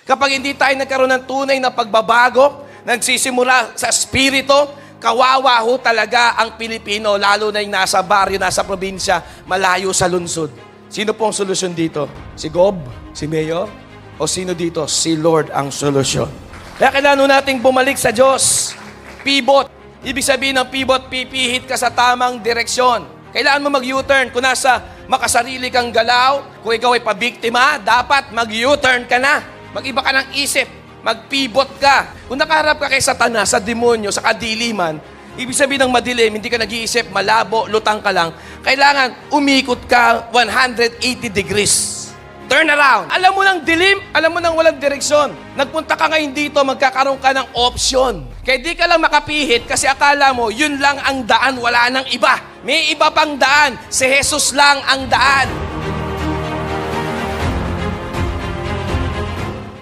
Kapag hindi tayo nagkaroon ng tunay na pagbabago, nagsisimula sa espiritu, kawawa ho talaga ang Pilipino, lalo na yung nasa baryo, nasa probinsya, malayo sa lungsod. Sino pong solusyon dito? Si Gob? Si Mayor? O sino dito? Si Lord ang solusyon. Kaya kailangan nating bumalik sa Diyos. Pivot. Ibig sabihin ng pivot, pipihit ka sa tamang direksyon. Kailangan mo mag-U-turn. Kung nasa makasarili kang galaw, kung ikaw ay pabiktima, dapat mag-U-turn ka na. Mag-iba ka ng isip. Mag-pivot ka. Kung nakaharap ka kay Satanas, sa demonyo, sa kadiliman, ibig sabihin ng madilim, hindi ka nag-iisip, malabo, lutang ka lang. Kailangan umikot ka 180 degrees. Turn around. Alam mo ng dilim, alam mo ng walang direksyon. Nagpunta ka ngayon dito, magkakaroon ka ng option. Kaya di ka lang makapihit kasi akala mo, yun lang ang daan, wala nang iba. May iba pang daan. Si Jesus lang ang daan.